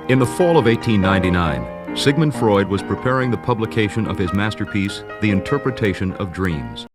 In the fall of 1899, Sigmund Freud was preparing the publication of his masterpiece, The Interpretation of Dreams.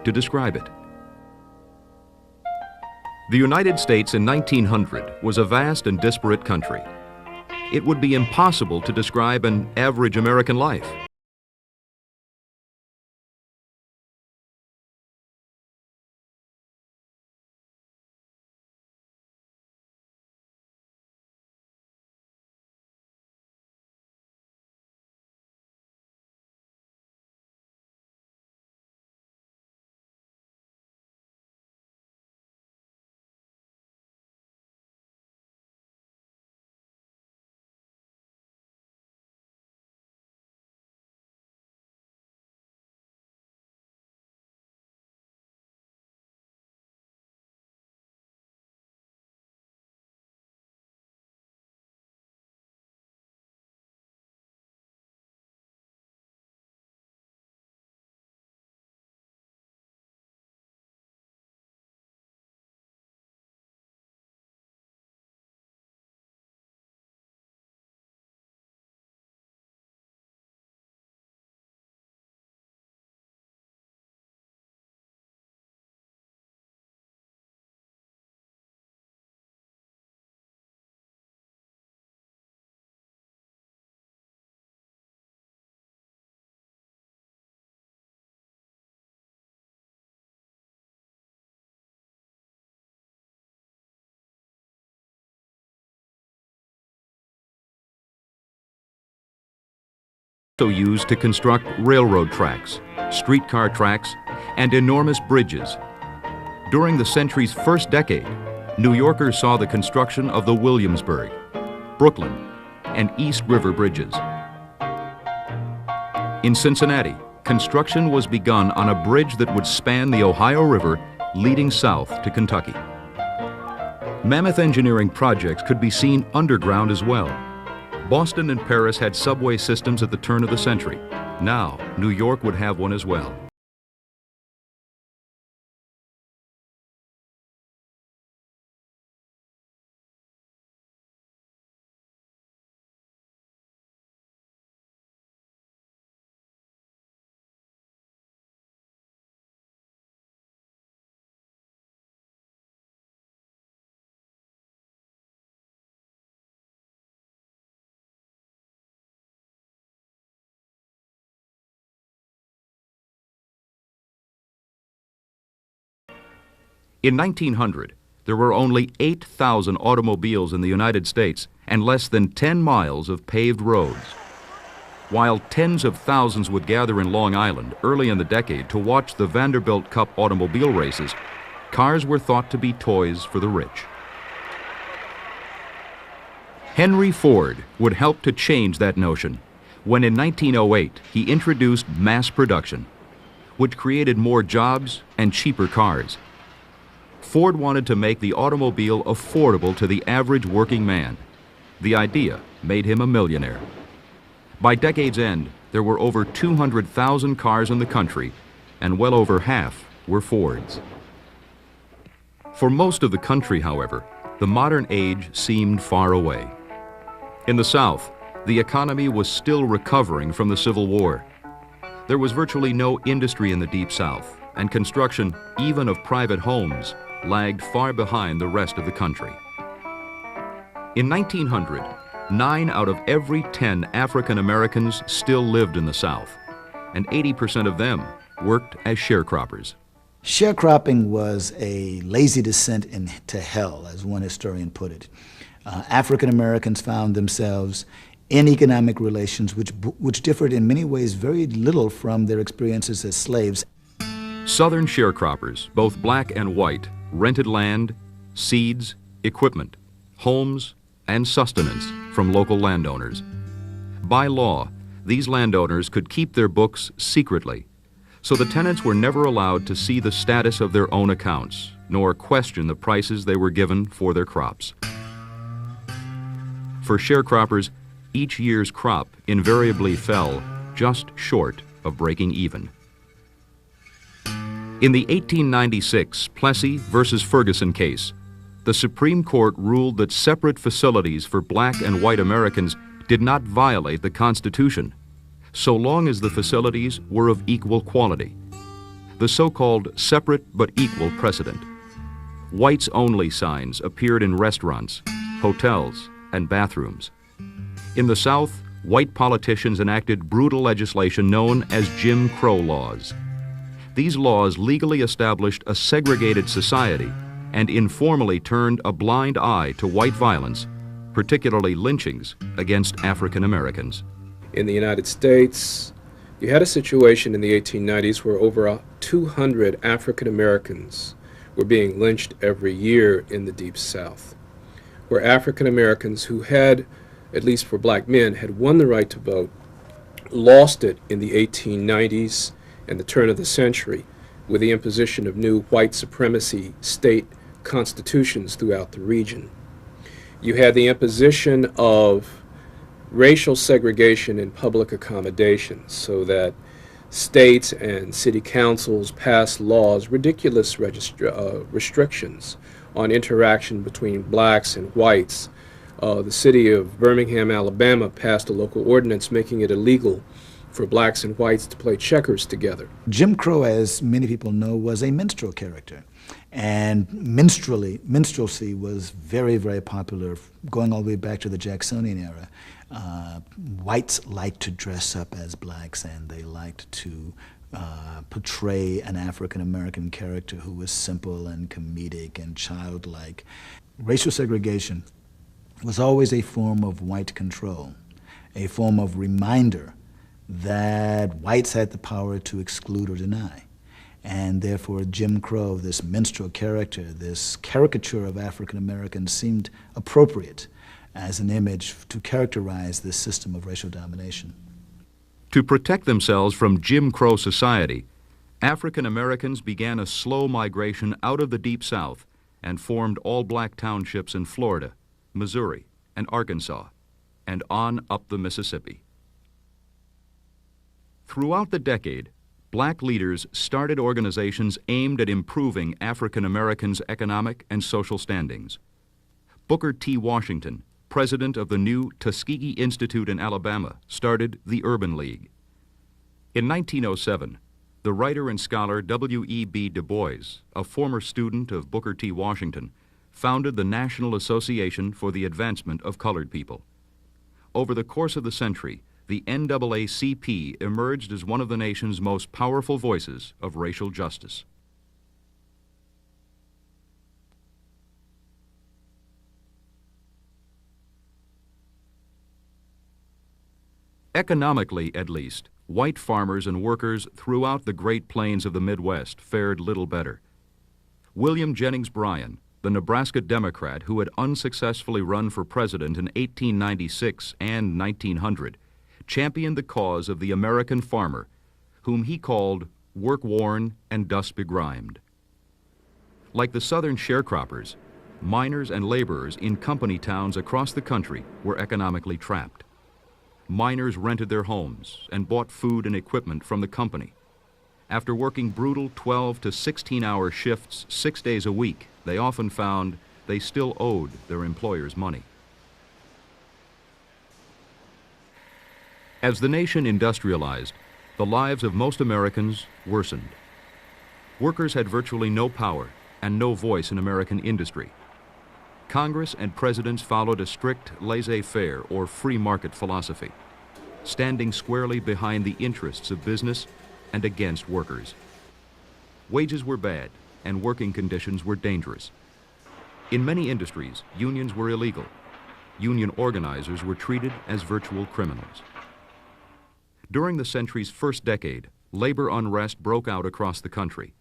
To describe it. The United States in 1900 was a vast and disparate country. It would be impossible to describe an average American life. Also used to construct railroad tracks, streetcar tracks, and enormous bridges. During the century's first decade, New Yorkers saw the construction of the Williamsburg, Brooklyn, and East River bridges. In Cincinnati, construction was begun on a bridge that would span the Ohio River, leading south to Kentucky. Mammoth engineering projects could be seen underground as well. Boston and Paris had subway systems at the turn of the century. Now, New York would have one as well. In 1900, there were only 8,000 automobiles in the United States and less than 10 miles of paved roads. While tens of thousands would gather in Long Island early in the decade to watch the Vanderbilt Cup automobile races, cars were thought to be toys for the rich. Henry Ford would help to change that notion when in 1908 he introduced mass production, which created more jobs and cheaper cars. Ford wanted to make the automobile affordable to the average working man. The idea made him a millionaire. By decade's end, there were over 200,000 cars in the country, and well over half were Fords. For most of the country, however, the modern age seemed far away. In the South, the economy was still recovering from the Civil War. There was virtually no industry in the Deep South, and construction, even of private homes, lagged far behind the rest of the country. In 1900, 9 out of every 10 African Americans still lived in the South, and 80% of them worked as sharecroppers. Sharecropping was a lazy descent into hell, as one historian put it. African Americans found themselves in economic relations which differed in many ways very little from their experiences as slaves. Southern sharecroppers, both black and white, rented land, seeds, equipment, homes, and sustenance from local landowners. By law, these landowners could keep their books secretly, so the tenants were never allowed to see the status of their own accounts, nor question the prices they were given for their crops. For sharecroppers, each year's crop invariably fell just short of breaking even. In the 1896 Plessy versus Ferguson case, the Supreme Court ruled that separate facilities for black and white Americans did not violate the Constitution, so long as the facilities were of equal quality. The so-called separate but equal precedent. Whites-only signs appeared in restaurants, hotels, and bathrooms. In the South, white politicians enacted brutal legislation known as Jim Crow laws. These laws legally established a segregated society and informally turned a blind eye to white violence, particularly lynchings against African Americans. In the United States, you had a situation in the 1890s where over 200 African Americans were being lynched every year in the Deep South, where African Americans who had, at least for black men, had won the right to vote, lost it in the 1890s and the turn of the century with the imposition of new white supremacy state constitutions throughout the region. You had the imposition of racial segregation in public accommodations, so that states and city councils passed laws, ridiculous restrictions on interaction between blacks and whites. The city of Birmingham, Alabama passed a local ordinance making it illegal for blacks and whites to play checkers together. Jim Crow, as many people know, was a minstrel character. And minstrelsy was very, very popular, going all the way back to the Jacksonian era. Whites liked to dress up as blacks, and they liked to portray an African-American character who was simple and comedic and childlike. Racial segregation was always a form of white control, a form of reminder that whites had the power to exclude or deny. And therefore, Jim Crow, this minstrel character, this caricature of African Americans, seemed appropriate as an image to characterize this system of racial domination. To protect themselves from Jim Crow society, African Americans began a slow migration out of the Deep South and formed all-black townships in Florida, Missouri, and Arkansas, and on up the Mississippi. Throughout the decade, black leaders started organizations aimed at improving African Americans' economic and social standings. Booker T. Washington, president of the new Tuskegee Institute in Alabama, started the Urban League. In 1907, the writer and scholar W.E.B. Du Bois, a former student of Booker T. Washington, founded the National Association for the Advancement of Colored People. Over the course of the century, the NAACP emerged as one of the nation's most powerful voices of racial justice. Economically, at least, white farmers and workers throughout the Great Plains of the Midwest fared little better. William Jennings Bryan, the Nebraska Democrat who had unsuccessfully run for president in 1896 and 1900, championed the cause of the American farmer, whom he called work-worn and dust-begrimed. Like the Southern sharecroppers, miners and laborers in company towns across the country were economically trapped. Miners rented their homes and bought food and equipment from the company. After working brutal 12 to 16-hour shifts 6 days a week, they often found they still owed their employers money. As the nation industrialized, the lives of most Americans worsened. Workers had virtually no power and no voice in American industry. Congress and presidents followed a strict laissez-faire or free market philosophy, standing squarely behind the interests of business and against workers. Wages were bad and working conditions were dangerous. In many industries, unions were illegal. Union organizers were treated as virtual criminals. During the century's first decade, labor unrest broke out across the country.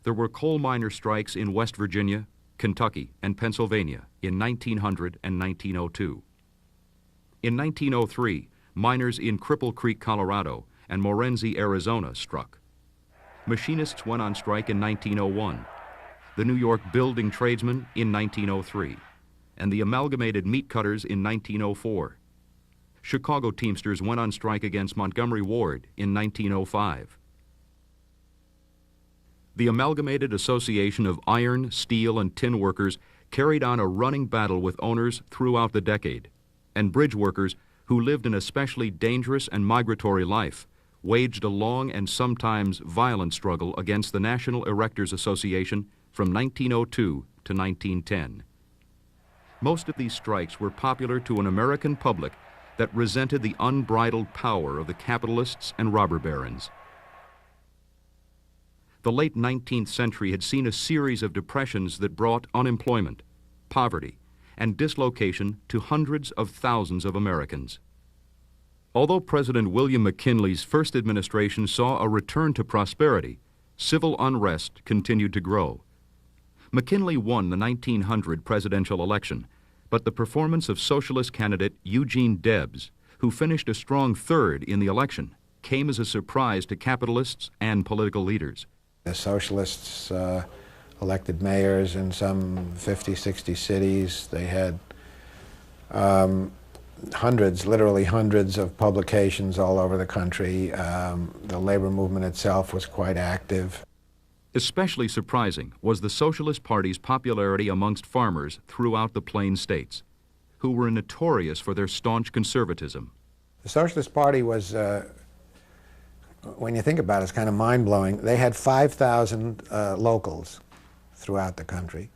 There were coal miner strikes in West Virginia, Kentucky, and Pennsylvania in 1900 and 1902. In 1903, miners in Cripple Creek, Colorado, and Morenci, Arizona struck. Machinists went on strike in 1901, the New York building tradesmen in 1903, and the Amalgamated Meat Cutters in 1904. Chicago Teamsters went on strike against Montgomery Ward in 1905. The Amalgamated Association of Iron, Steel, and Tin Workers carried on a running battle with owners throughout the decade, and bridge workers, who lived an especially dangerous and migratory life, waged a long and sometimes violent struggle against the National Erectors Association from 1902 to 1910. Most of these strikes were popular to an American public that resented the unbridled power of the capitalists and robber barons. The late 19th century had seen a series of depressions that brought unemployment, poverty, and dislocation to hundreds of thousands of Americans. Although President William McKinley's first administration saw a return to prosperity, civil unrest continued to grow. McKinley won the 1900 presidential election, but the performance of socialist candidate Eugene Debs, who finished a strong third in the election, came as a surprise to capitalists and political leaders. The socialists elected mayors in some 50, 60 cities. They had hundreds, literally hundreds of publications all over the country. The labor movement itself was quite active. Especially surprising was the Socialist Party's popularity amongst farmers throughout the Plain States, who were notorious for their staunch conservatism. The Socialist Party was, when you think about it, it's kind of mind-blowing. They had 5,000 locals throughout the country.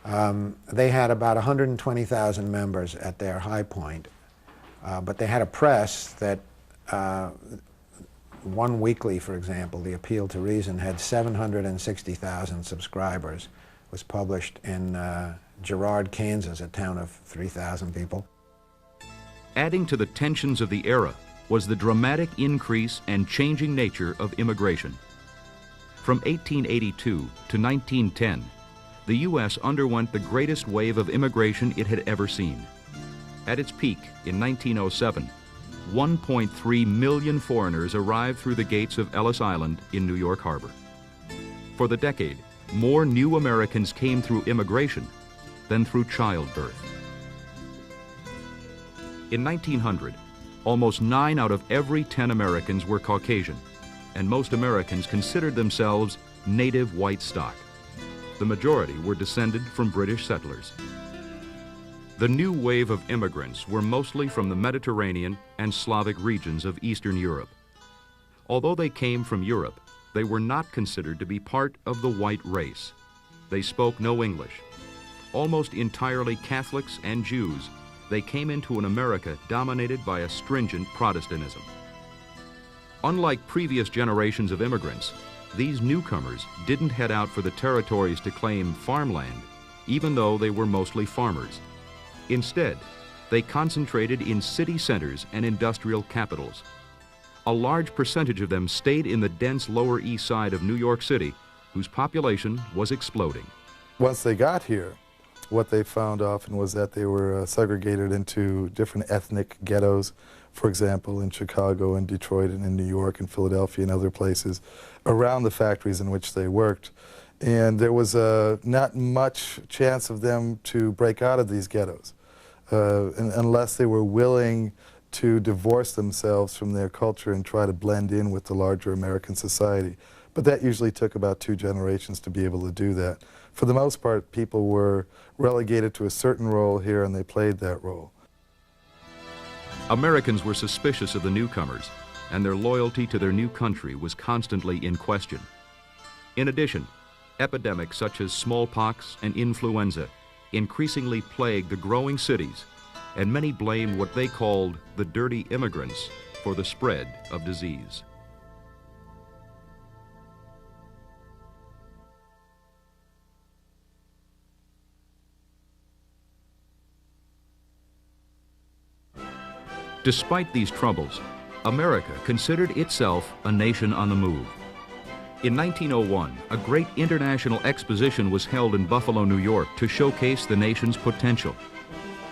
They had about 120,000 members at their high point, but they had a press that one weekly, for example, the Appeal to Reason, had 760,000 subscribers. It was published in Girard, Kansas, a town of 3,000 people. Adding to the tensions of the era was the dramatic increase and changing nature of immigration. From 1882 to 1910, the U.S. underwent the greatest wave of immigration it had ever seen. At its peak in 1907, 1.3 million foreigners arrived through the gates of Ellis Island in New York Harbor. For the decade, more new Americans came through immigration than through childbirth. In 1900, almost 9 out of every 10 Americans were Caucasian, and most Americans considered themselves native white stock. The majority were descended from British settlers. The new wave of immigrants were mostly from the Mediterranean and Slavic regions of Eastern Europe. Although they came from Europe, they were not considered to be part of the white race. They spoke no English. Almost entirely Catholics and Jews, they came into an America dominated by a stringent Protestantism. Unlike previous generations of immigrants, these newcomers didn't head out for the territories to claim farmland, even though they were mostly farmers. Instead, they concentrated in city centers and industrial capitals. A large percentage of them stayed in the dense Lower East Side of New York City, whose population was exploding. Once they got here, what they found often was that they were segregated into different ethnic ghettos, for example, in Chicago and Detroit and in New York and Philadelphia and other places, around the factories in which they worked. And there was not much chance of them to break out of these ghettos unless they were willing to divorce themselves from their culture and try to blend in with the larger American society. But that usually took about 2 generations to be able to do that. For the most part, people were relegated to a certain role here, and they played that role. Americans were suspicious of the newcomers, and their loyalty to their new country was constantly in question. In addition, epidemics such as smallpox and influenza increasingly plagued the growing cities, and many blamed what they called the dirty immigrants for the spread of disease. Despite these troubles, America considered itself a nation on the move. In 1901, a great international exposition was held in Buffalo, New York to showcase the nation's potential.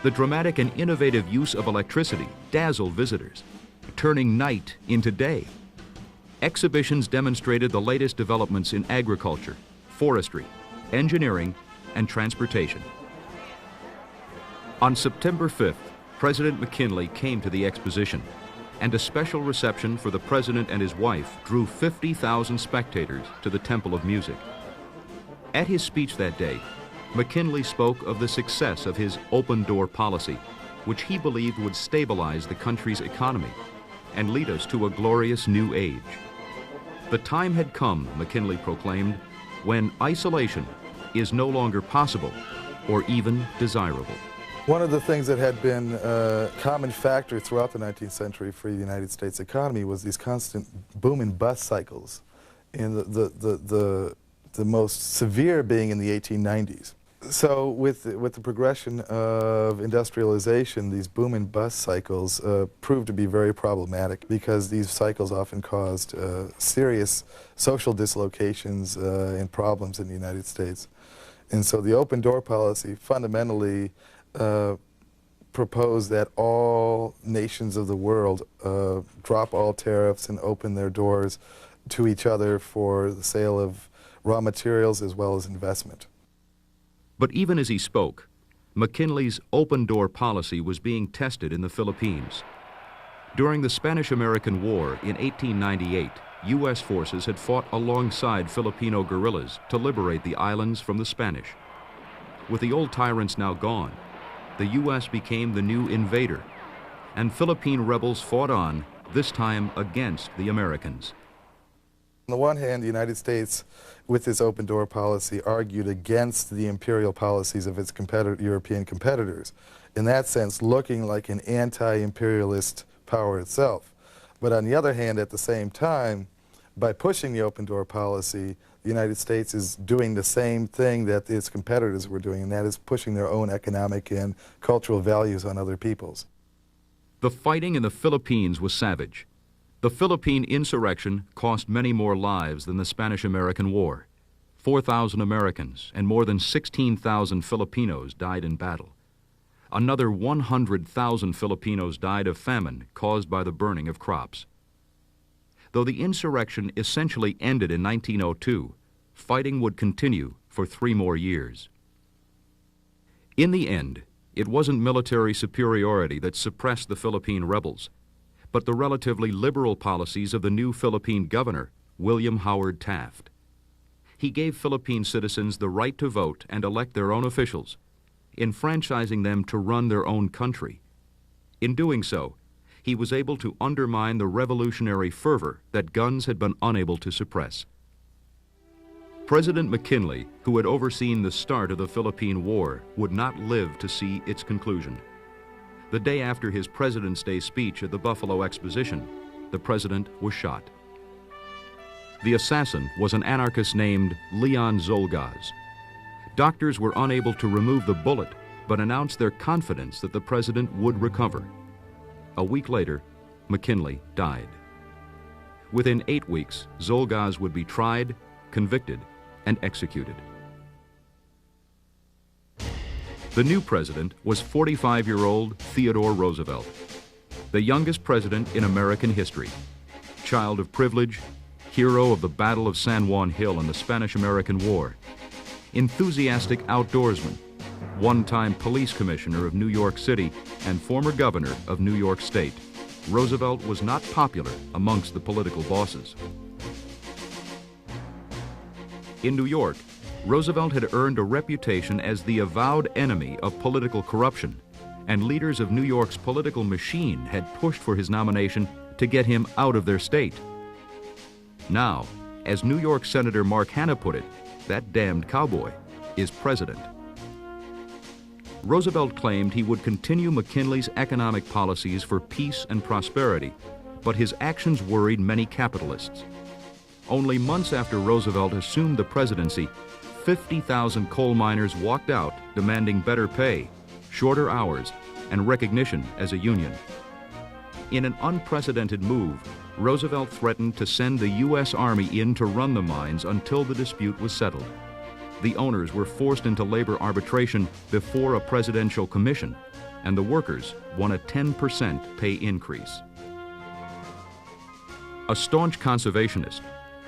The dramatic and innovative use of electricity dazzled visitors, turning night into day. Exhibitions demonstrated the latest developments in agriculture, forestry, engineering, and transportation. On September 5th, President McKinley came to the exposition, and a special reception for the president and his wife drew 50,000 spectators to the Temple of Music. At his speech that day, McKinley spoke of the success of his open-door policy, which he believed would stabilize the country's economy and lead us to a glorious new age. The time had come, McKinley proclaimed, when isolation is no longer possible or even desirable. One of the things that had been a common factor throughout the 19th century for the United States economy was these constant boom and bust cycles, and the most severe being in the 1890s. So with the progression of industrialization, these boom and bust cycles proved to be very problematic because these cycles often caused serious social dislocations and problems in the United States. And so the open door policy fundamentally proposed that all nations of the world drop all tariffs and open their doors to each other for the sale of raw materials as well as investment. But even as he spoke, McKinley's open-door policy was being tested in the Philippines. During the Spanish-American War in 1898, U.S. forces had fought alongside Filipino guerrillas to liberate the islands from the Spanish. With the old tyrants now gone, the U.S. became the new invader, and Philippine rebels fought on, this time against the Americans. On the one hand, the United States, with its open-door policy, argued against the imperial policies of its European competitors, in that sense looking like an anti-imperialist power itself. But on the other hand, at the same time, by pushing the open-door policy, the United States is doing the same thing that its competitors were doing, and that is pushing their own economic and cultural values on other peoples. The fighting in the Philippines was savage. The Philippine insurrection cost many more lives than the Spanish-American War. 4,000 Americans and more than 16,000 Filipinos died in battle. Another 100,000 Filipinos died of famine caused by the burning of crops. Though the insurrection essentially ended in 1902, fighting would continue for 3 more years. In the end, it wasn't military superiority that suppressed the Philippine rebels, but the relatively liberal policies of the new Philippine governor, William Howard Taft. He gave Philippine citizens the right to vote and elect their own officials, enfranchising them to run their own country. In doing so, he was able to undermine the revolutionary fervor that guns had been unable to suppress. President McKinley, who had overseen the start of the Philippine War, would not live to see its conclusion. The day after his President's Day speech at the Buffalo Exposition, the president was shot. The assassin was an anarchist named Leon Zolgaz. Doctors were unable to remove the bullet, but announced their confidence that the president would recover. A week later, McKinley died. Within 8 weeks, Czolgosz would be tried, convicted, and executed. The new president was 45-year-old Theodore Roosevelt, the youngest president in American history, child of privilege, hero of the Battle of San Juan Hill in the Spanish-American War, enthusiastic outdoorsman, one-time police commissioner of New York City, and former governor of New York State. Roosevelt was not popular amongst the political bosses. In New York, Roosevelt had earned a reputation as the avowed enemy of political corruption, and leaders of New York's political machine had pushed for his nomination to get him out of their state. Now, as New York Senator Mark Hanna put it, that damned cowboy is president. Roosevelt claimed he would continue McKinley's economic policies for peace and prosperity, but his actions worried many capitalists. Only months after Roosevelt assumed the presidency, 50,000 coal miners walked out demanding better pay, shorter hours, and recognition as a union. In an unprecedented move, Roosevelt threatened to send the U.S. Army in to run the mines until the dispute was settled. The owners were forced into labor arbitration before a presidential commission, and the workers won a 10% pay increase. A staunch conservationist,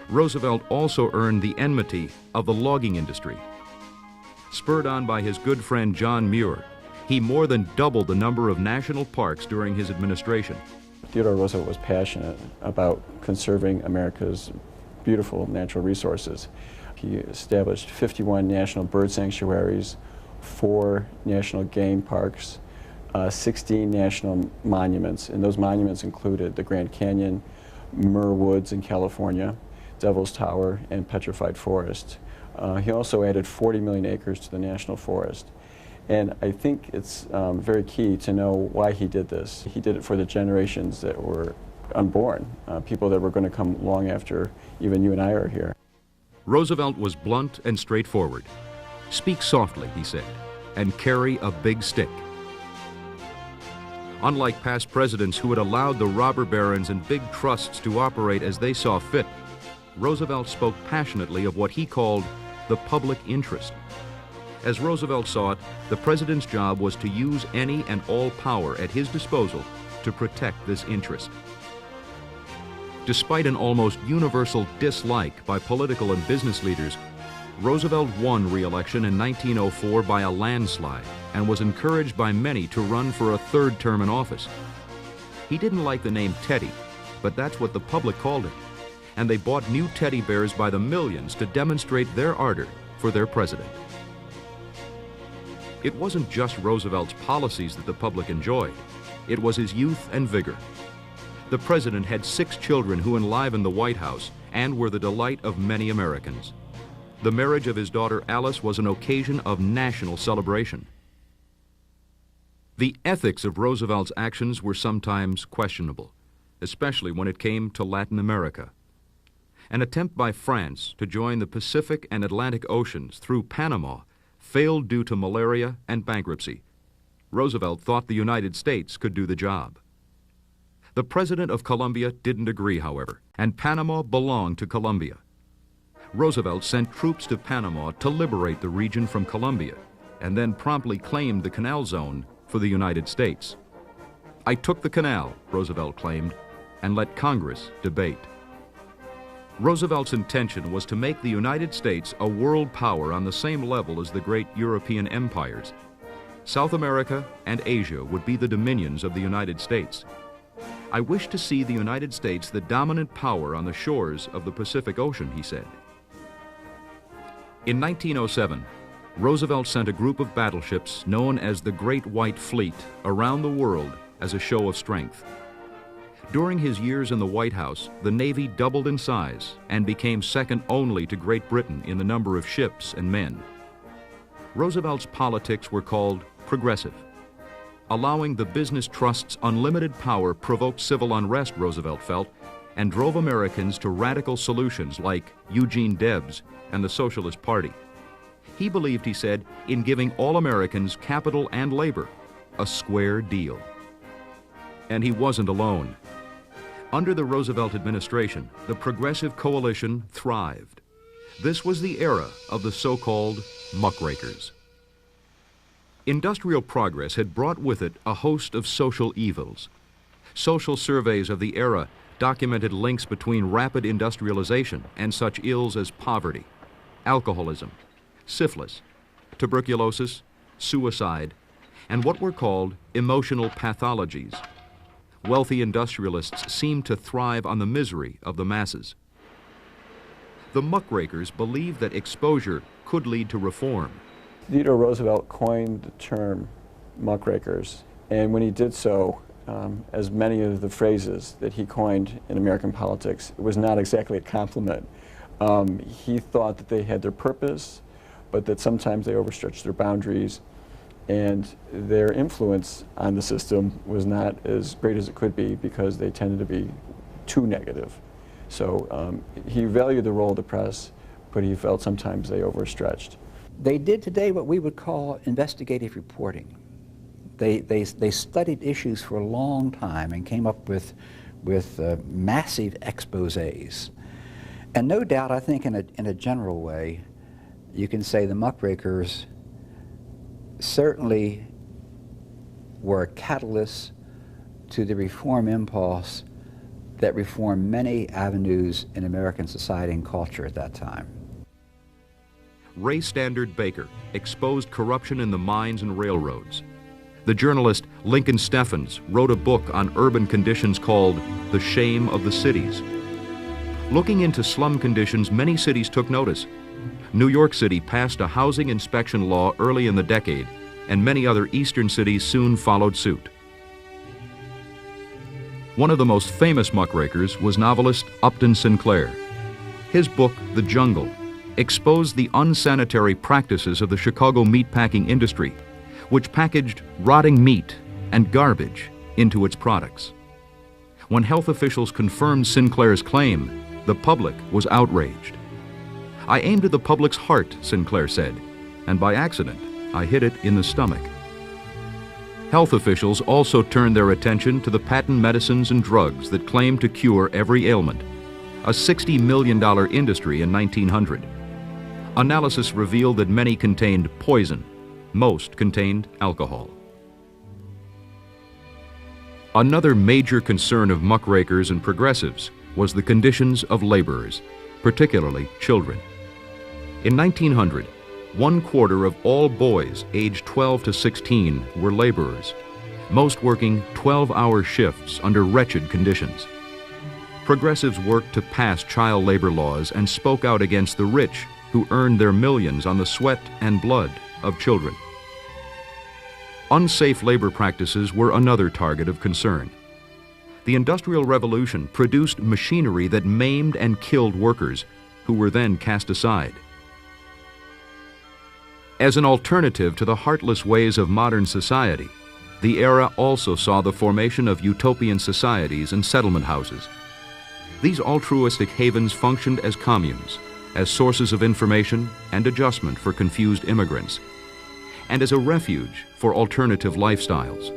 Roosevelt also earned the enmity of the logging industry. Spurred on by his good friend John Muir, he more than doubled the number of national parks during his administration. Theodore Roosevelt was passionate about conserving America's beautiful natural resources. He established 51 national bird sanctuaries, 4 national game parks, 16 national monuments, and those monuments included the Grand Canyon, Muir Woods in California, Devil's Tower, and Petrified Forest. He also added 40 million acres to the national forest. And I think it's very key to know why he did this. He did it for the generations that were unborn, people that were going to come long after even you and I are here. Roosevelt was blunt and straightforward. Speak softly, he said, and carry a big stick. Unlike past presidents who had allowed the robber barons and big trusts to operate as they saw fit, Roosevelt spoke passionately of what he called the public interest. As Roosevelt saw it, the president's job was to use any and all power at his disposal to protect this interest. Despite an almost universal dislike by political and business leaders, Roosevelt won re-election in 1904 by a landslide and was encouraged by many to run for a third term in office. He didn't like the name Teddy, but that's what the public called him, and they bought new teddy bears by the millions to demonstrate their ardor for their president. It wasn't just Roosevelt's policies that the public enjoyed. It was his youth and vigor. The president had 6 children who enlivened the White House and were the delight of many Americans. The marriage of his daughter Alice was an occasion of national celebration. The ethics of Roosevelt's actions were sometimes questionable, especially when it came to Latin America. An attempt by France to join the Pacific and Atlantic Oceans through Panama failed due to malaria and bankruptcy. Roosevelt thought the United States could do the job. The president of Colombia didn't agree, however, and Panama belonged to Colombia. Roosevelt sent troops to Panama to liberate the region from Colombia, and then promptly claimed the canal zone for the United States. "I took the canal," Roosevelt claimed, "and let Congress debate." Roosevelt's intention was to make the United States a world power on the same level as the great European empires. South America and Asia would be the dominions of the United States. "I wish to see the United States the dominant power on the shores of the Pacific Ocean," he said. In 1907, Roosevelt sent a group of battleships known as the Great White Fleet around the world as a show of strength. During his years in the White House, the Navy doubled in size and became second only to Great Britain in the number of ships and men. Roosevelt's politics were called progressive. Allowing the business trusts unlimited power provoked civil unrest, Roosevelt felt, and drove Americans to radical solutions like Eugene Debs and the Socialist Party. He believed, he said, in giving all Americans capital and labor, a square deal. And he wasn't alone. Under the Roosevelt administration, the Progressive Coalition thrived. This was the era of the so-called muckrakers. Industrial progress had brought with it a host of social evils. Social surveys of the era documented links between rapid industrialization and such ills as poverty, alcoholism, syphilis, tuberculosis, suicide, and what were called emotional pathologies. Wealthy industrialists seemed to thrive on the misery of the masses. The muckrakers believed that exposure could lead to reform. Theodore Roosevelt coined the term muckrakers, and when he did so, as many of the phrases that he coined in American politics, it was not exactly a compliment. He thought that they had their purpose, but that sometimes they overstretched their boundaries, and their influence on the system was not as great as it could be because they tended to be too negative. So he valued the role of the press, but he felt sometimes they overstretched. They did today what we would call investigative reporting. They studied issues for a long time and came up with massive exposés. And no doubt, I think in a general way, you can say the muckrakers certainly were a catalyst to the reform impulse that reformed many avenues in American society and culture at that time. Ray Standard Baker exposed corruption in the mines and railroads. The journalist Lincoln Steffens wrote a book on urban conditions called The Shame of the Cities. Looking into slum conditions, many cities took notice. New York City passed a housing inspection law early in the decade, and many other eastern cities soon followed suit. One of the most famous muckrakers was novelist Upton Sinclair. His book, The Jungle, exposed the unsanitary practices of the Chicago meatpacking industry, which packaged rotting meat and garbage into its products. When health officials confirmed Sinclair's claim, the public was outraged. "I aimed at the public's heart," Sinclair said, "and by accident, I hit it in the stomach." Health officials also turned their attention to the patent medicines and drugs that claimed to cure every ailment, a $60 million industry in 1900. Analysis revealed that many contained poison. Most contained alcohol. Another major concern of muckrakers and progressives was the conditions of laborers, particularly children. In 1900, 1/4 of all boys aged 12 to 16 were laborers, most working 12-hour shifts under wretched conditions. Progressives worked to pass child labor laws and spoke out against the rich who earned their millions on the sweat and blood of children. Unsafe labor practices were another target of concern. The Industrial Revolution produced machinery that maimed and killed workers, who were then cast aside. As an alternative to the heartless ways of modern society, the era also saw the formation of utopian societies and settlement houses. These altruistic havens functioned as communes, as sources of information and adjustment for confused immigrants, and as a refuge for alternative lifestyles.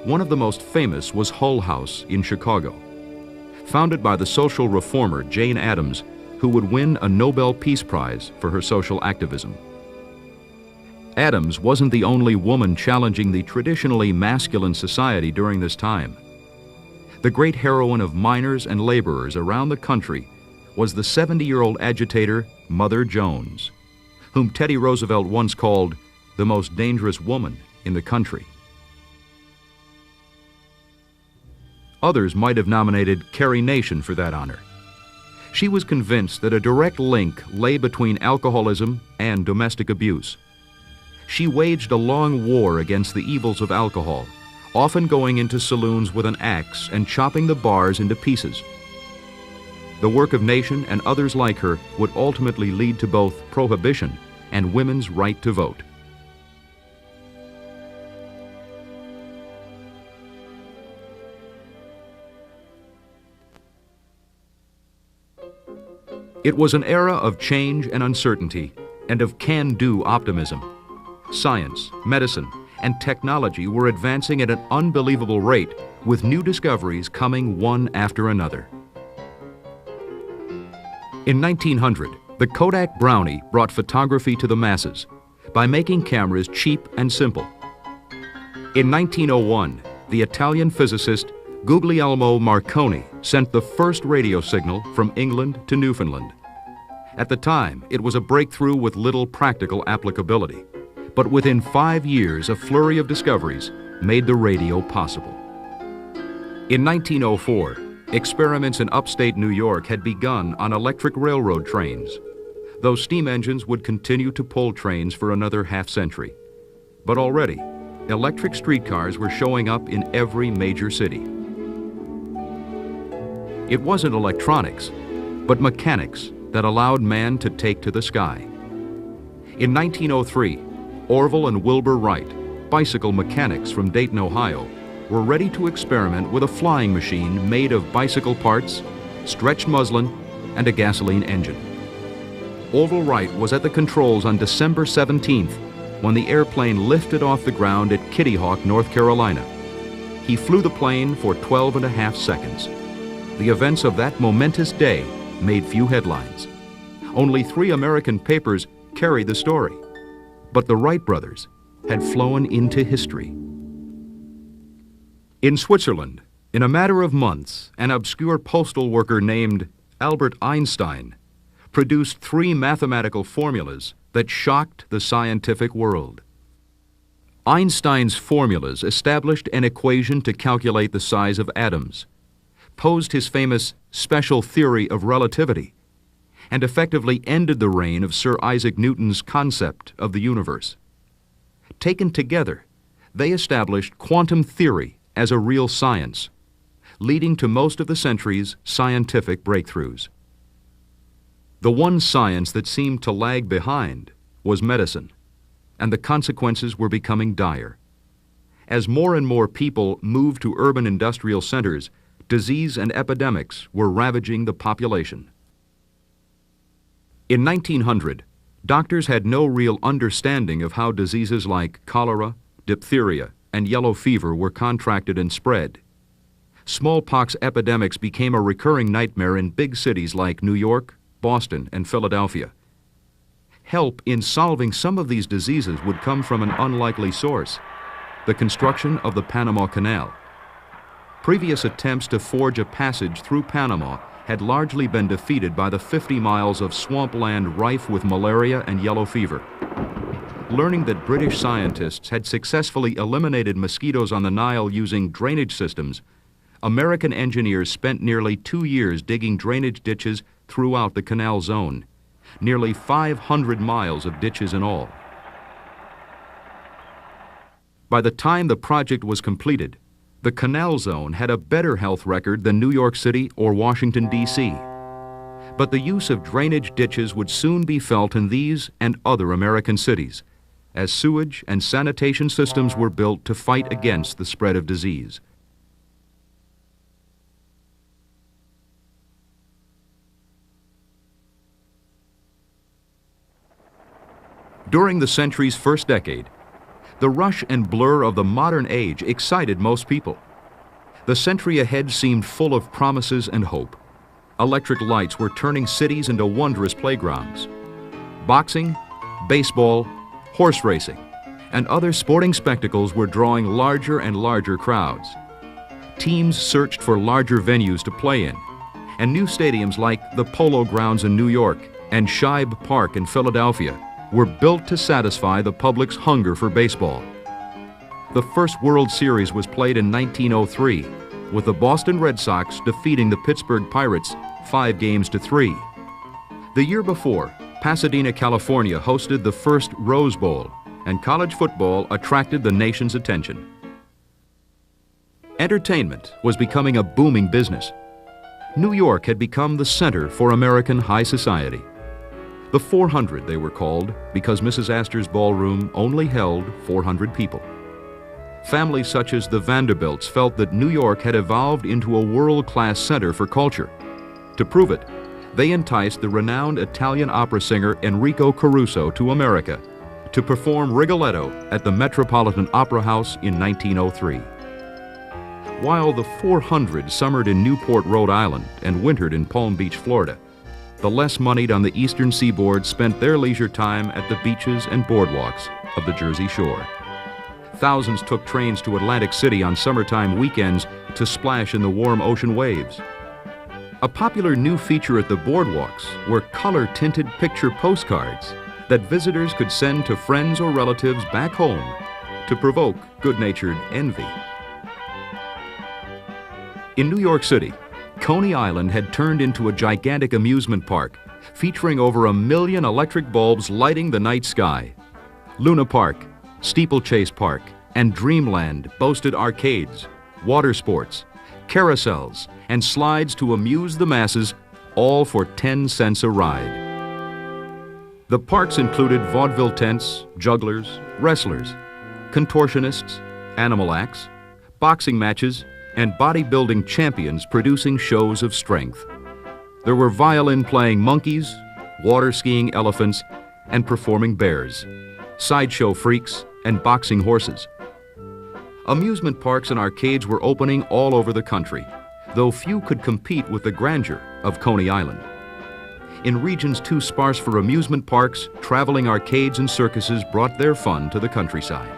One of the most famous was Hull House in Chicago, founded by the social reformer Jane Addams, who would win a Nobel Peace Prize for her social activism. Addams wasn't the only woman challenging the traditionally masculine society during this time. The great heroine of miners and laborers around the country was the 70-year-old agitator Mother Jones, whom Teddy Roosevelt once called the most dangerous woman in the country. Others might have nominated Carrie Nation for that honor. She was convinced that a direct link lay between alcoholism and domestic abuse. She waged a long war against the evils of alcohol, often going into saloons with an axe and chopping the bars into pieces. The work of Nation and others like her would ultimately lead to both prohibition and women's right to vote. It was an era of change and uncertainty, and of can-do optimism. Science, medicine, and technology were advancing at an unbelievable rate, with new discoveries coming one after another. In 1900, the Kodak Brownie brought photography to the masses by making cameras cheap and simple. In 1901, the Italian physicist Guglielmo Marconi sent the first radio signal from England to Newfoundland. At the time, it was a breakthrough with little practical applicability, but within 5 years, a flurry of discoveries made the radio possible. In 1904, experiments in upstate New York had begun on electric railroad trains, though steam engines would continue to pull trains for another half-century. But already, electric streetcars were showing up in every major city. It wasn't electronics, but mechanics that allowed man to take to the sky. In 1903, Orville and Wilbur Wright, bicycle mechanics from Dayton, Ohio, were ready to experiment with a flying machine made of bicycle parts, stretched muslin, and a gasoline engine. Orville Wright was at the controls on December 17th when the airplane lifted off the ground at Kitty Hawk, North Carolina. He flew the plane for 12.5 seconds. The events of that momentous day made few headlines. Only 3 American papers carried the story, but the Wright brothers had flown into history. In Switzerland, in a matter of months, an obscure postal worker named Albert Einstein produced 3 mathematical formulas that shocked the scientific world. Einstein's formulas established an equation to calculate the size of atoms, posed his famous special theory of relativity, and effectively ended the reign of Sir Isaac Newton's concept of the universe. Taken together, they established quantum theory as a real science, leading to most of the century's scientific breakthroughs. The one science that seemed to lag behind was medicine, and the consequences were becoming dire. As more and more people moved to urban industrial centers, disease and epidemics were ravaging the population. In 1900, doctors had no real understanding of how diseases like cholera, diphtheria, and yellow fever were contracted and spread. Smallpox epidemics became a recurring nightmare in big cities like New York, Boston, and Philadelphia. Help in solving some of these diseases would come from an unlikely source: the construction of the Panama Canal. Previous attempts to forge a passage through Panama had largely been defeated by the 50 miles of swampland rife with malaria and yellow fever. Learning that British scientists had successfully eliminated mosquitoes on the Nile using drainage systems, American engineers spent nearly 2 years digging drainage ditches throughout the canal zone, nearly 500 miles of ditches in all. By the time the project was completed, the canal zone had a better health record than New York City or Washington, D.C. But the use of drainage ditches would soon be felt in these and other American cities, as sewage and sanitation systems were built to fight against the spread of disease. During the century's first decade, the rush and blur of the modern age excited most people. The century ahead seemed full of promises and hope. Electric lights were turning cities into wondrous playgrounds. Boxing, baseball, horse racing, and other sporting spectacles were drawing larger and larger crowds. Teams searched for larger venues to play in, and new stadiums like the Polo Grounds in New York and Shibe Park in Philadelphia were built to satisfy the public's hunger for baseball. The first World Series was played in 1903, with the Boston Red Sox defeating the Pittsburgh Pirates 5-3. The year before, Pasadena, California hosted the first Rose Bowl, and college football attracted the nation's attention. Entertainment was becoming a booming business. New York had become the center for American high society. The 400 they were called because Mrs. Astor's ballroom only held 400 people. Families such as the Vanderbilts felt that New York had evolved into a world-class center for culture. To prove it, they enticed the renowned Italian opera singer Enrico Caruso to America to perform Rigoletto at the Metropolitan Opera House in 1903. While the 400 summered in Newport, Rhode Island and wintered in Palm Beach, Florida, the less moneyed on the eastern seaboard spent their leisure time at the beaches and boardwalks of the Jersey Shore. Thousands took trains to Atlantic City on summertime weekends to splash in the warm ocean waves. A popular new feature at the boardwalks were color-tinted picture postcards that visitors could send to friends or relatives back home to provoke good-natured envy. In New York City, Coney Island had turned into a gigantic amusement park featuring over 1 million electric bulbs lighting the night sky. Luna Park, Steeplechase Park, and Dreamland boasted arcades, water sports, carousels, and slides to amuse the masses, all for 10 cents a ride. The parks included vaudeville tents, jugglers, wrestlers, contortionists, animal acts, boxing matches, and bodybuilding champions producing shows of strength. There were violin-playing monkeys, water-skiing elephants, and performing bears, sideshow freaks, and boxing horses. Amusement parks and arcades were opening all over the country, though few could compete with the grandeur of Coney Island. In regions too sparse for amusement parks, traveling arcades and circuses brought their fun to the countryside.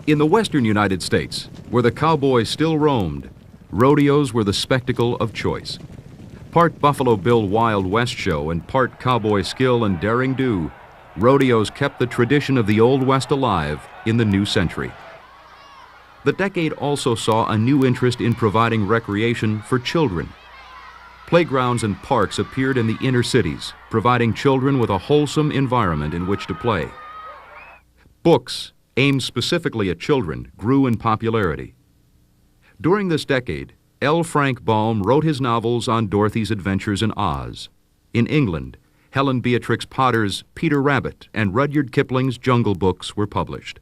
In the western United States, where the cowboys still roamed, rodeos were the spectacle of choice. Part Buffalo Bill Wild West show and part cowboy skill and daring do, rodeos kept the tradition of the Old West alive in the new century. The decade also saw a new interest in providing recreation for children. Playgrounds and parks appeared in the inner cities, providing children with a wholesome environment in which to play. Books, aimed specifically at children, grew in popularity. During this decade, L. Frank Baum wrote his novels on Dorothy's adventures in Oz. In England, Helen Beatrix Potter's Peter Rabbit and Rudyard Kipling's Jungle Books were published.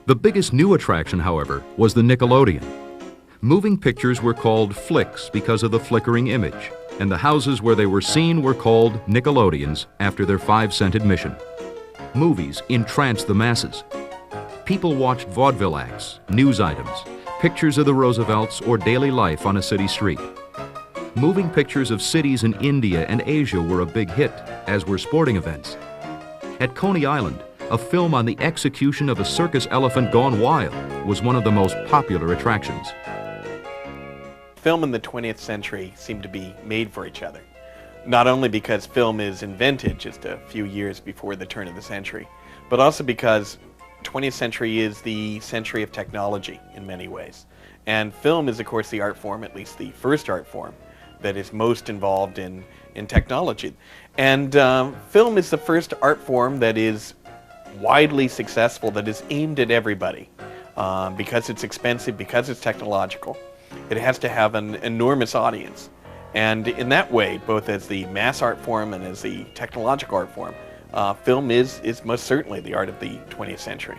The biggest new attraction, however, was the Nickelodeon. Moving pictures were called flicks because of the flickering image, and the houses where they were seen were called Nickelodeons after their 5-cent admission. Movies entranced the masses. People watched vaudeville acts, news items, pictures of the Roosevelts, or daily life on a city street. Moving pictures of cities in India and Asia were a big hit, as were sporting events. At Coney Island, a film on the execution of a circus elephant gone wild was one of the most popular attractions. Film in the 20th century seemed to be made for each other. Not only because film is invented just a few years before the turn of the century, but also because 20th century is the century of technology in many ways. And film is, of course, the art form, at least the first art form, that is most involved in technology. And film is the first art form that is widely successful, that is aimed at everybody. Because it's expensive, because it's technological, it has to have an enormous audience. And in that way, both as the mass art form and as the technological art form, film is most certainly the art of the 20th century.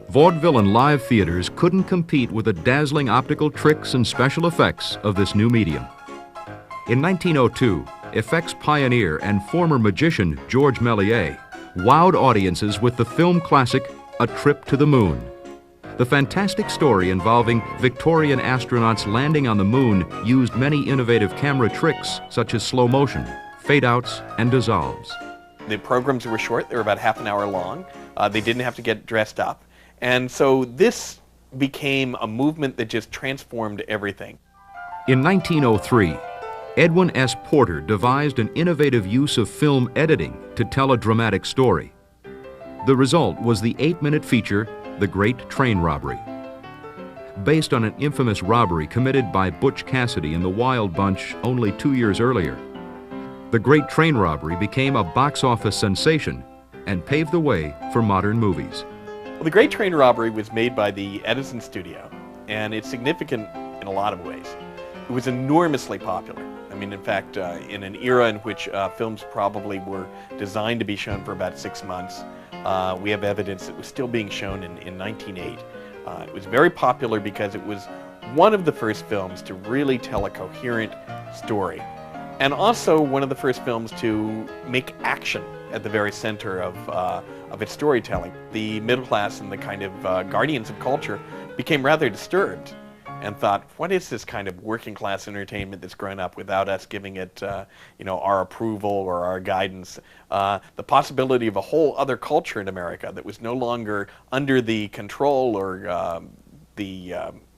Vaudeville and live theaters couldn't compete with the dazzling optical tricks and special effects of this new medium. In 1902, effects pioneer and former magician George Méliès wowed audiences with the film classic A Trip to the Moon. The fantastic story involving Victorian astronauts landing on the moon used many innovative camera tricks such as slow motion, fade-outs, and dissolves. The programs were short, they were about half an hour long. They didn't have to get dressed up. And so this became a movement that just transformed everything. In 1903, Edwin S. Porter devised an innovative use of film editing to tell a dramatic story. The result was the 8-minute feature, The Great Train Robbery. Based on an infamous robbery committed by Butch Cassidy and the Wild Bunch only 2 years earlier, The Great Train Robbery became a box office sensation and paved the way for modern movies. Well, The Great Train Robbery was made by the Edison studio, and it's significant in a lot of ways. It was enormously popular. I mean, in fact, in an era in which films probably were designed to be shown for about 6 months, we have evidence that it was still being shown in 1908. It was very popular because it was one of the first films to really tell a coherent story, and also one of the first films to make action at the very center of its storytelling. The middle class and the kind of guardians of culture became rather disturbed and thought, what is this kind of working class entertainment that's grown up without us giving it our approval or our guidance? The possibility of a whole other culture in America that was no longer under the control or the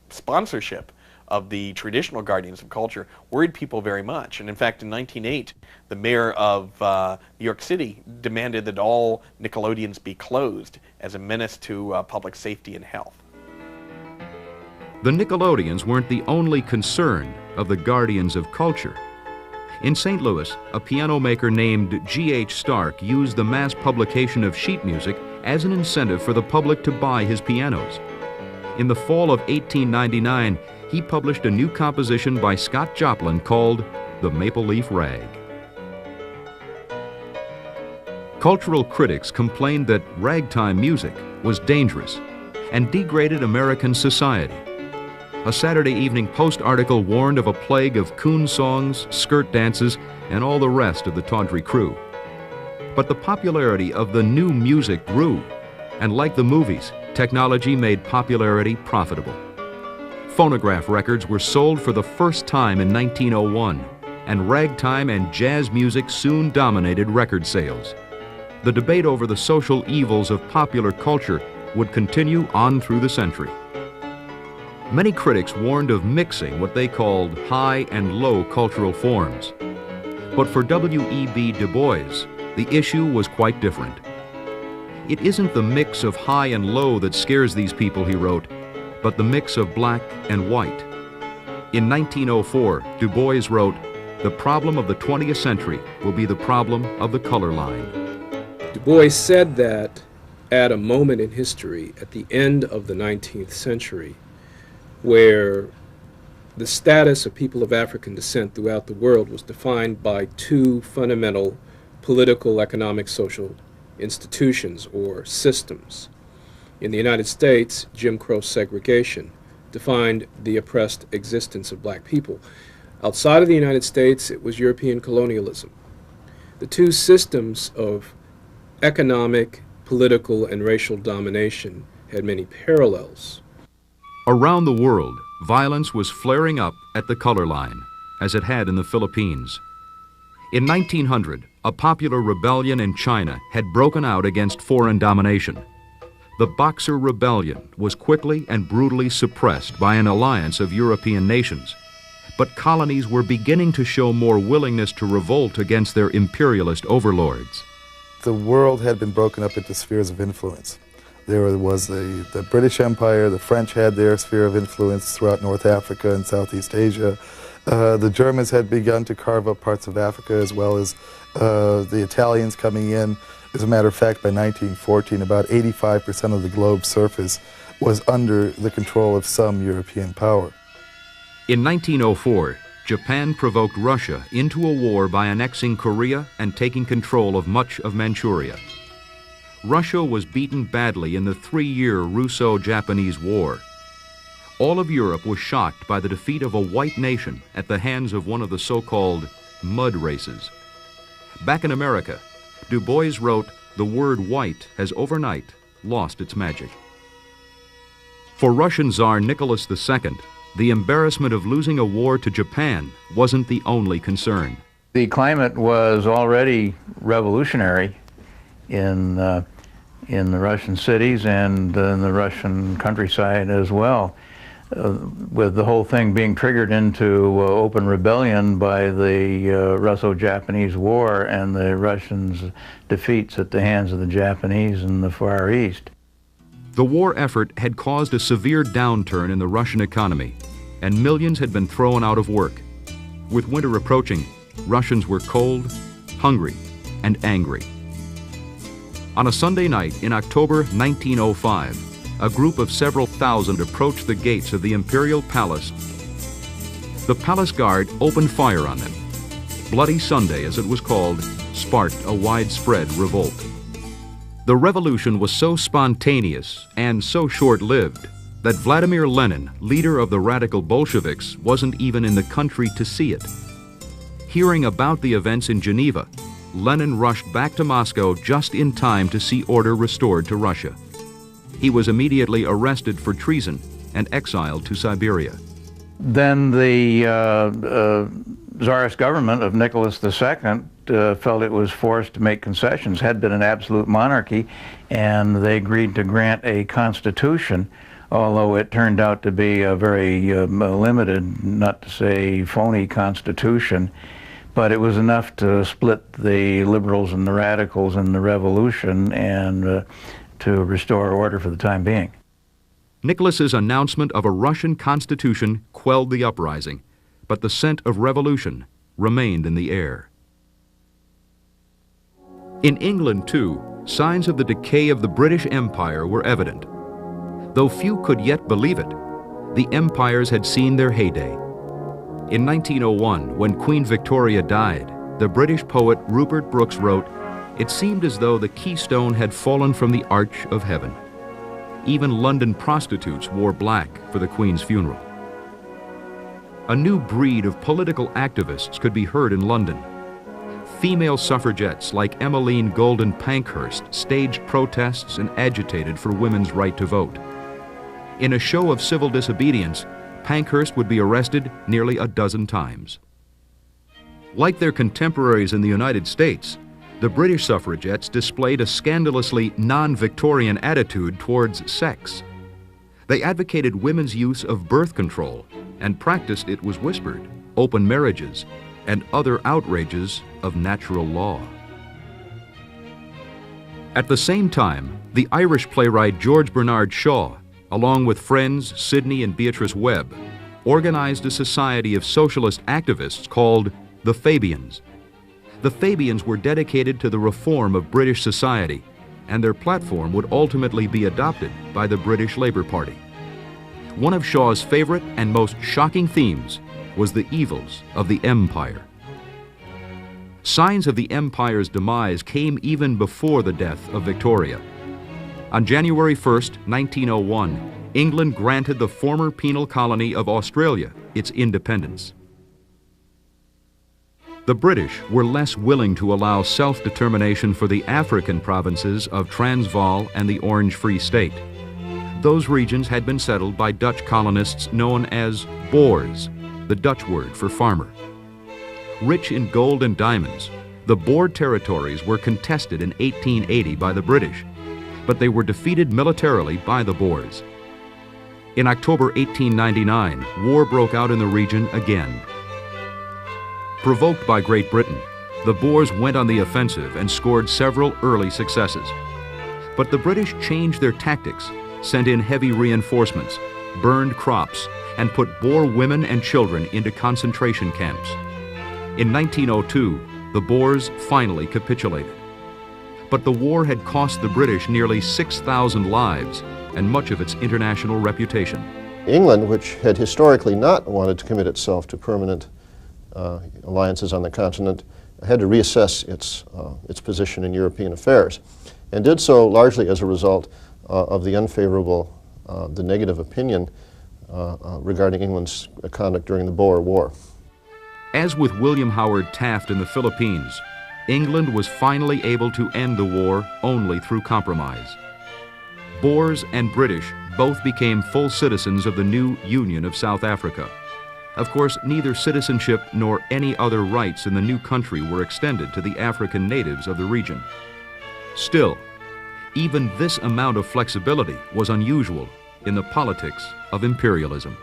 sponsorship of the traditional guardians of culture worried people very much. And in fact, in 1908, the mayor of New York City demanded that all Nickelodeons be closed as a menace to public safety and health. The Nickelodeons weren't the only concern of the guardians of culture. In St. Louis, a piano maker named G.H. Stark used the mass publication of sheet music as an incentive for the public to buy his pianos. In the fall of 1899, he published a new composition by Scott Joplin called The Maple Leaf Rag. Cultural critics complained that ragtime music was dangerous and degraded American society. A Saturday Evening Post article warned of a plague of coon songs, skirt dances, and all the rest of the tawdry crew. But the popularity of the new music grew, and like the movies, technology made popularity profitable. Phonograph records were sold for the first time in 1901, and ragtime and jazz music soon dominated record sales. The debate over the social evils of popular culture would continue on through the century. Many critics warned of mixing what they called high and low cultural forms. But for W.E.B. Du Bois, the issue was quite different. It isn't the mix of high and low that scares these people, he wrote, but the mix of black and white. In 1904, Du Bois wrote, "The problem of the 20th century will be the problem of the color line." Du Bois said that at a moment in history, at the end of the 19th century, where the status of people of African descent throughout the world was defined by two fundamental political, economic, social institutions or systems. In the United States, Jim Crow segregation defined the oppressed existence of black people. Outside of the United States, it was European colonialism. The two systems of economic, political, and racial domination had many parallels. Around the world, violence was flaring up at the color line, as it had in the Philippines. In 1900, a popular rebellion in China had broken out against foreign domination. The Boxer Rebellion was quickly and brutally suppressed by an alliance of European nations, but colonies were beginning to show more willingness to revolt against their imperialist overlords. The world had been broken up into spheres of influence. There was the British Empire, the French had their sphere of influence throughout North Africa and Southeast Asia. The Germans had begun to carve up parts of Africa, as well as the Italians coming in. As a matter of fact, by 1914, about 85% of the globe's surface was under the control of some European power. In 1904, Japan provoked Russia into a war by annexing Korea and taking control of much of Manchuria. Russia was beaten badly in the 3-year Russo-Japanese War. All of Europe was shocked by the defeat of a white nation at the hands of one of the so-called mud races. Back in America, Du Bois wrote, "The word white has overnight lost its magic." For Russian Tsar Nicholas II, the embarrassment of losing a war to Japan wasn't the only concern. The climate was already revolutionary in the Russian cities and in the Russian countryside as well, with the whole thing being triggered into open rebellion by the Russo-Japanese War and the Russians' defeats at the hands of the Japanese in the Far East. The war effort had caused a severe downturn in the Russian economy, and millions had been thrown out of work. With winter approaching, Russians were cold, hungry, and angry. On a Sunday night in October 1905, a group of several thousand approached the gates of the Imperial Palace. The palace guard opened fire on them. Bloody Sunday, as it was called, sparked a widespread revolt. The revolution was so spontaneous and so short-lived that Vladimir Lenin, leader of the radical Bolsheviks, wasn't even in the country to see it. Hearing about the events in Geneva, Lenin rushed back to Moscow just in time to see order restored to Russia. He was immediately arrested for treason and exiled to Siberia. Then the Tsarist government of Nicholas II felt it was forced to make concessions, had been an absolute monarchy, and they agreed to grant a constitution, although it turned out to be a very limited, not to say phony constitution. But it was enough to split the liberals and the radicals in the revolution and to restore order for the time being. Nicholas's announcement of a Russian constitution quelled the uprising, but the scent of revolution remained in the air. In England, too, signs of the decay of the British Empire were evident. Though few could yet believe it, the empires had seen their heyday. In 1901, when Queen Victoria died, the British poet Rupert Brooke wrote, "It seemed as though the keystone had fallen from the arch of heaven." Even London prostitutes wore black for the Queen's funeral. A new breed of political activists could be heard in London. Female suffragettes like Emmeline Golden Pankhurst staged protests and agitated for women's right to vote. In a show of civil disobedience, Pankhurst would be arrested nearly a dozen times. Like their contemporaries in the United States, the British suffragettes displayed a scandalously non-Victorian attitude towards sex. They advocated women's use of birth control and practiced, it was whispered, open marriages and other outrages of natural law. At the same time, the Irish playwright George Bernard Shaw, along with friends Sidney and Beatrice Webb, organized a society of socialist activists called the Fabians. The Fabians were dedicated to the reform of British society, and their platform would ultimately be adopted by the British Labour Party. One of Shaw's favorite and most shocking themes was the evils of the empire. Signs of the empire's demise came even before the death of Victoria. On January 1st, 1901, England granted the former penal colony of Australia its independence. The British were less willing to allow self-determination for the African provinces of Transvaal and the Orange Free State. Those regions had been settled by Dutch colonists known as Boers, the Dutch word for farmer. Rich in gold and diamonds, the Boer territories were contested in 1880 by the British, but they were defeated militarily by the Boers. In October 1899, war broke out in the region again. Provoked by Great Britain, the Boers went on the offensive and scored several early successes. But the British changed their tactics, sent in heavy reinforcements, burned crops, and put Boer women and children into concentration camps. In 1902, the Boers finally capitulated. But the war had cost the British nearly 6,000 lives and much of its international reputation. England, which had historically not wanted to commit itself to permanent alliances on the continent, had to reassess its position in European affairs, and did so largely as a result of the unfavorable, the negative opinion regarding England's conduct during the Boer War. As with William Howard Taft in the Philippines, England was finally able to end the war only through compromise. Boers and British both became full citizens of the new Union of South Africa. Of course, neither citizenship nor any other rights in the new country were extended to the African natives of the region. Still, even this amount of flexibility was unusual in the politics of imperialism.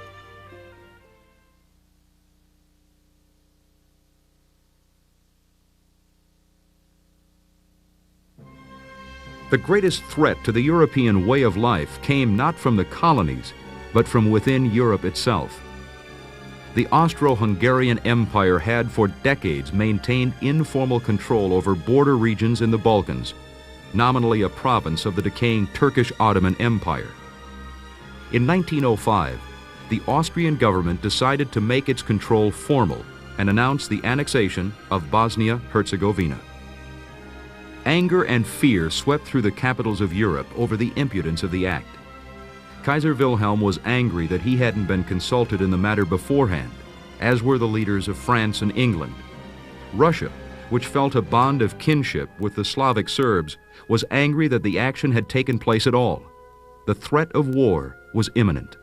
The greatest threat to the European way of life came not from the colonies, but from within Europe itself. The Austro-Hungarian Empire had for decades maintained informal control over border regions in the Balkans, nominally a province of the decaying Turkish Ottoman Empire. In 1905, the Austrian government decided to make its control formal and announced the annexation of Bosnia-Herzegovina. Anger and fear swept through the capitals of Europe over the impudence of the act. Kaiser Wilhelm was angry that he hadn't been consulted in the matter beforehand, as were the leaders of France and England. Russia, which felt a bond of kinship with the Slavic Serbs, was angry that the action had taken place at all. The threat of war was imminent.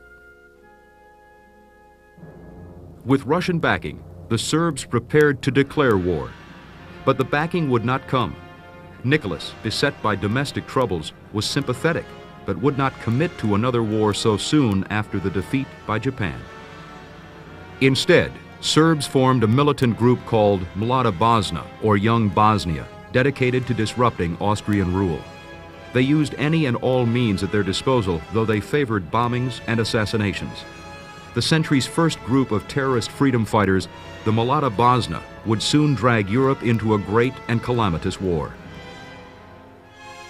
With Russian backing, the Serbs prepared to declare war. But the backing would not come. Nicholas, beset by domestic troubles, was sympathetic, but would not commit to another war so soon after the defeat by Japan. Instead, Serbs formed a militant group called Mlada Bosna, or Young Bosnia, dedicated to disrupting Austrian rule. They used any and all means at their disposal, though they favored bombings and assassinations. The century's first group of terrorist freedom fighters, the Mlada Bosna, would soon drag Europe into a great and calamitous war.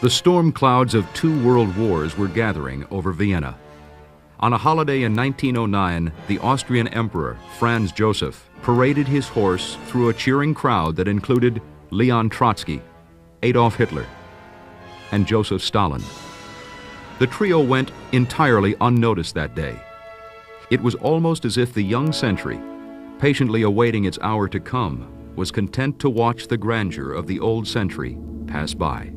The storm clouds of 2 world wars were gathering over Vienna. On a holiday in 1909, the Austrian Emperor, Franz Joseph, paraded his horse through a cheering crowd that included Leon Trotsky, Adolf Hitler, and Joseph Stalin. The trio went entirely unnoticed that day. It was almost as if the young century, patiently awaiting its hour to come, was content to watch the grandeur of the old century pass by.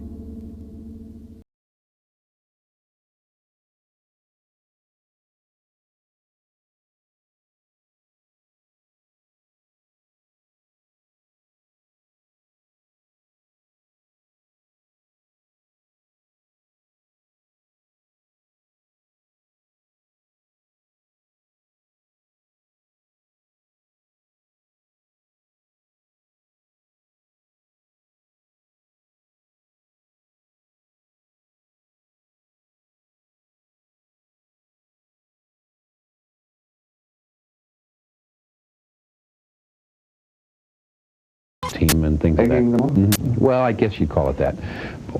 Team and things like that. Well, I guess you'd call it that.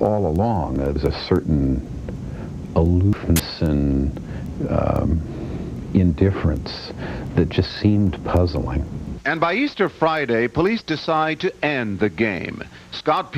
All along, there's a certain aloofness and indifference that just seemed puzzling. And by Easter Friday, police decide to end the game. Scott